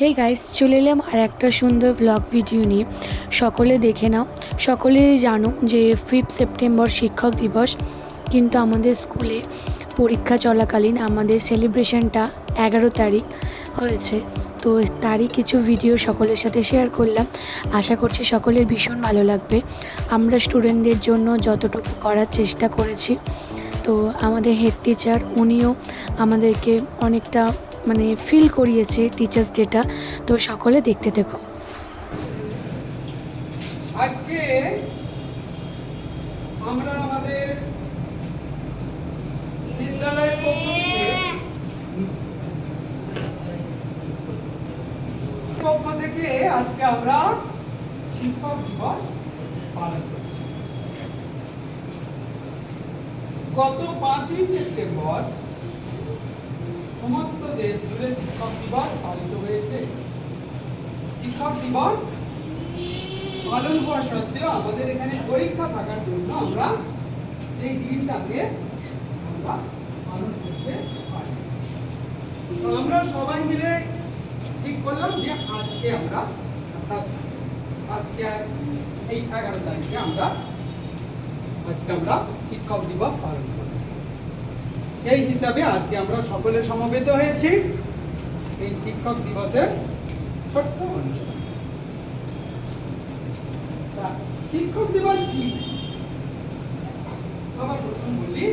Hey guys, চলে এলাম আর একটা সুন্দর ব্লগ ভিডিও নিয়ে। সকলে দেখে নাও। সকলেই জানো যে 5 সেপ্টেম্বর শিক্ষক দিবস, কিন্তু আমাদের স্কুলে পরীক্ষা চলাকালীন আমাদের সেলিব্রেশনটা 11 তারিখ হয়েছে। তো তারই কিছু ভিডিও সকলের সাথে শেয়ার করলাম। আশা করছি সকলের ভীষণ ভালো লাগবে। আমরা স্টুডেন্টদের জন্য যতটুকু করার চেষ্টা করেছি। তো আমাদের হেড টিচার উনিও আমাদেরকে অনেকটা ফিল করিয়েছে টিচার্স ডেটা। তো সকলে দেখতে দেখো। আজকে আমরা আমাদের বিদ্যালয়ের পক্ষ থেকে আজকে আমরা শিক্ষক দিবস পালন করছি। গত 5ই সেপ্টেম্বর সমস্ত দেশ জুড়ে শিক্ষক দিবস পালিত হয়েছে। শিক্ষক দিবস পালন হওয়া সত্ত্বেও আমাদের এখানে পরীক্ষা থাকার জন্য আমরা এই দিনটাকে আমরা পালন করতে পারি। তো আমরা সবাই মিলে ঠিক করলাম যে আজকে আমরা এই 11 তারিখে আজকে আমরা শিক্ষক দিবস পালন করব। সেই হিসাবে আজকে আমরা সকলে সমবেত হয়েছি এই শিক্ষক দিবসের ছোট্ট অনুষ্ঠান। শিক্ষক দিবস কি? সবার প্রথম বলি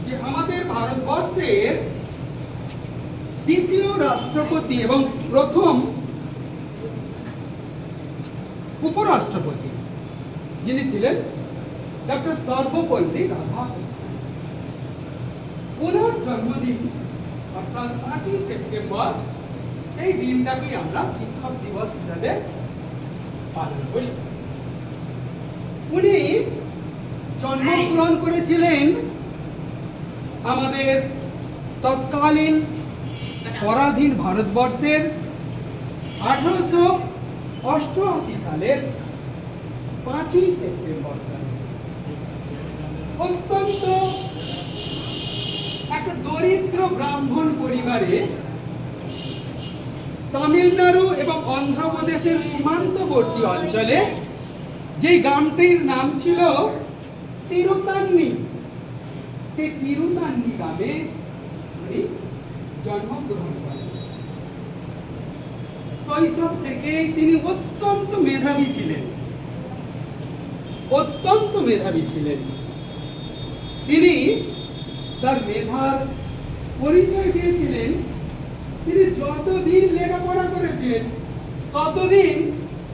যে আমাদের ভারতবর্ষের দ্বিতীয় রাষ্ট্রপতি এবং প্রথম উপরাষ্ট্রপতি যিনি ছিলেন ডক্টর সর্বপল্লী রাধাকৃষ্ণন, ওনার জন্মদিন অর্থাৎ 5ই সেপ্টেম্বর, সেই দিনটাকে আমরা শিক্ষক দিবস হিসাবে পালন করি। উনি জন্মগ্রহণ করেছিলেন আমাদের তৎকালীন পরাধীন ভারতবর্ষের 1888 সালের 5ই সেপ্টেম্বর। অত্যন্ত একটা দরিদ্র ব্রাহ্মণ পরিবারে তামিলনাড়ু এবং অন্ধ্রপ্রদেশের সীমান্তবর্তী অঞ্চলে যে গ্রামটির নাম ছিল তিরুতান্নি, সেই তিরুতান্নি গ্রামে উনি জন্মগ্রহণ করেন। শৈশব থেকেই তিনি অত্যন্ত মেধাবী ছিলেন। তিনি তার মেধার পরিচয় দিয়েছিলেন। তিনি যতদিন লেখাপড়া করেছেন ততদিন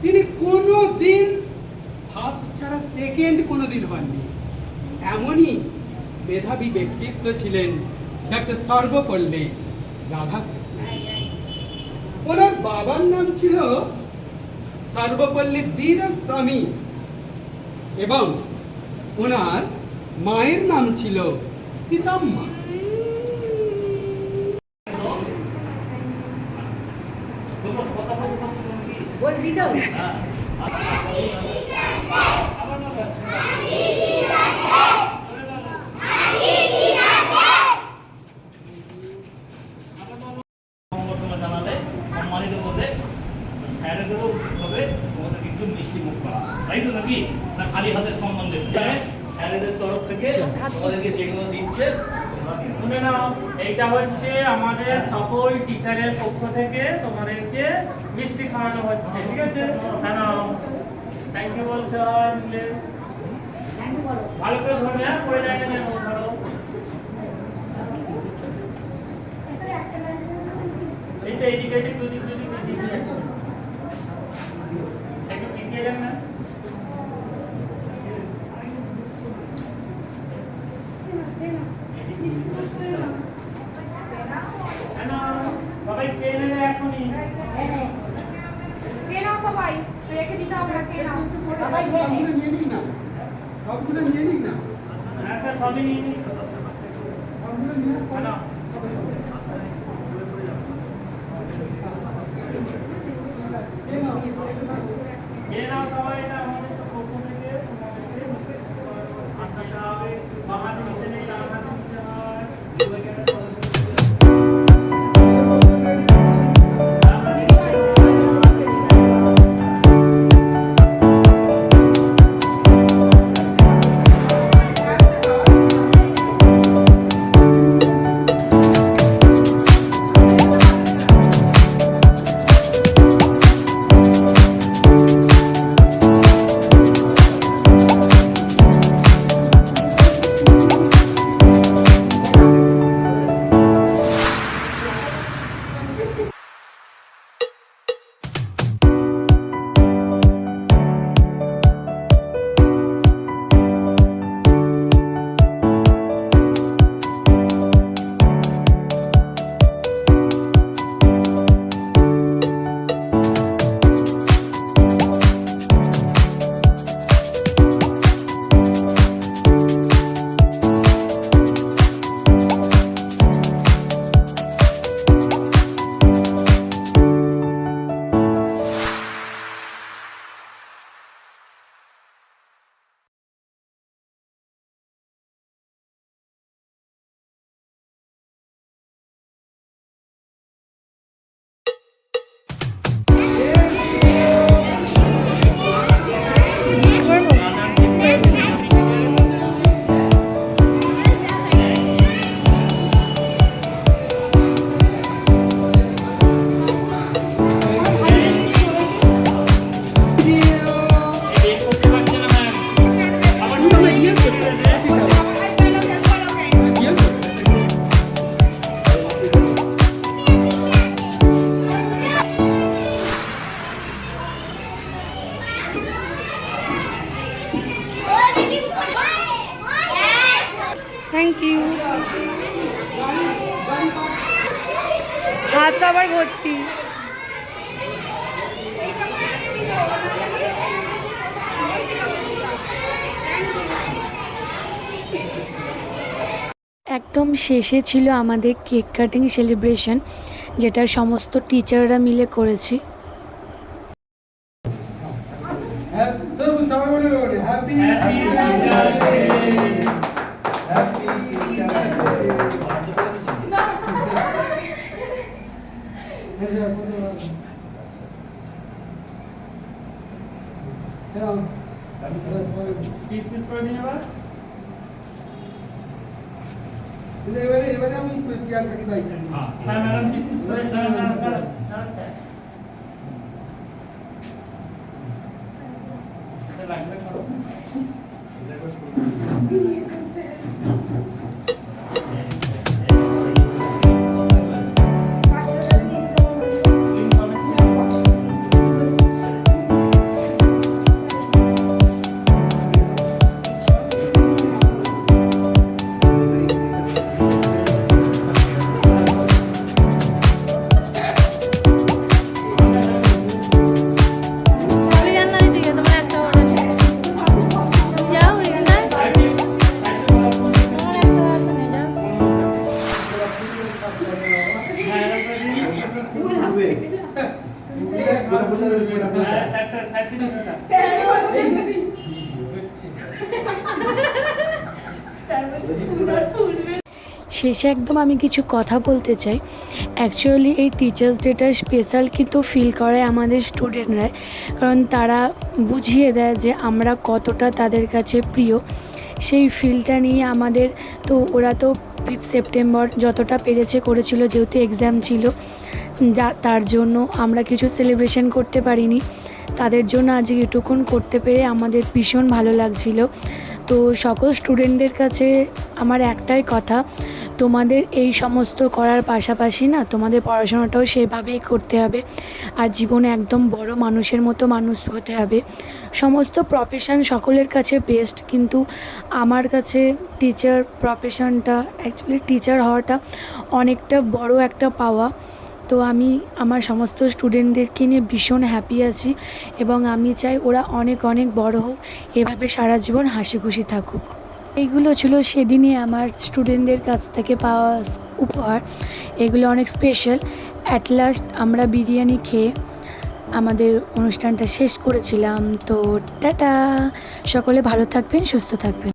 তিনি কোনোদিন ফার্স্ট ছাড়া সেকেন্ড কোনোদিন হননি। এমনই মেধাবী ব্যক্তিত্ব ছিলেন ডক্টর সর্বপল্লী রাধাকৃষ্ণন। ওনার বাবার নাম ছিল সর্বপল্লী বীরাস্বামী এবং ওনার মায়ের নাম ছিল সীতাম্মা। তাই তো নাকি না খালি হাতের সম্মান দিতে স্যারেদের তরফ থেকে তোমাদেরকে যেগুলো দিচ্ছে শুনে নাও, এইটা হচ্ছে আমাদের সকল টিচারের পক্ষ থেকে তোমাদেরকে মিষ্টি খাওয়ানো হচ্ছে, ঠিক আছে? থ্যাংক ইউ বলতে হয়, ভালো করে ধরবে, পড়ে যায় না যেন। ধরো এইটা এদিকে দুদিক একটু পিছিয়ে যান না। সবাই খেয়ে নেবে এখনই। সবাই রেখে দিতে হবে। সবগুলো নিয়ে নিক না। আচ্ছা, সবই নিয়ে নিন। সবাই, এটা আমাদের পক্ষ থেকে আশাটা হবে বাঙালি মিশনে হয়। একদম শেষে ছিল আমাদের কেক কাটিং সেলিব্রেশন, যেটা সমস্ত টিচাররা মিলে করেছি। সবাই বলে happy Happy Teachers Day! Happy Kiss করে দিন এবার। এবারে আমি প্রিয়াঙ্কাকে দায়িত্ব দিই। হ্যাঁ ম্যাডাম কিস করে দাঁড়ান। লাগবে করো। শেষে একদম আমি কিছু কথা বলতে চাই। অ্যাকচুয়ালি এই টিচার্স ডেটা স্পেশাল কিন্তু ফিল করে আমাদের স্টুডেন্টরা, কারণ তারা বুঝিয়ে দেয় যে আমরা কতটা তাদের কাছে প্রিয়। সেই ফিলটা নিয়ে আমাদের, তো ওরা তো 5 সেপ্টেম্বর যতটা পেরেছে করেছিল, যেহেতু এক্সাম ছিল, তার জন্য আমরা কিছু সেলিব্রেশন করতে পারিনি। তাদের জন্য আজকে এটুকুন করতে পেরে আমাদের ভীষণ ভালো লাগছিল। তো সকল স্টুডেন্টদের কাছে আমার একটাই কথা, তোমাদের এই সমস্ত করার পাশাপাশি না তোমাদের পড়াশোনাটাও সেভাবেই করতে হবে, আর জীবনে একদম বড় মানুষের মতো মানুষ হতে হবে। সমস্ত প্রফেশন সকলের কাছে বেস্ট, কিন্তু আমার কাছে টিচার প্রফেশনটা, অ্যাকচুয়ালি টিচার হওয়াটা অনেকটা বড় একটা পাওয়া। তো আমি আমার সমস্ত স্টুডেন্টদেরকে নিয়ে ভীষণ হ্যাপি আছি, এবং আমি চাই ওরা অনেক অনেক বড় হোক, এভাবে সারা জীবন হাসি খুশি থাকুক। এইগুলো ছিল সেদিনই আমার স্টুডেন্টদের কাছ থেকে পাওয়া উপহার। এগুলো অনেক স্পেশাল। অ্যাট লাস্ট আমরা বিরিয়ানি খেয়ে আমাদের অনুষ্ঠানটা শেষ করেছিলাম। তো টাটা, সকলে ভালো থাকবেন, সুস্থ থাকবেন।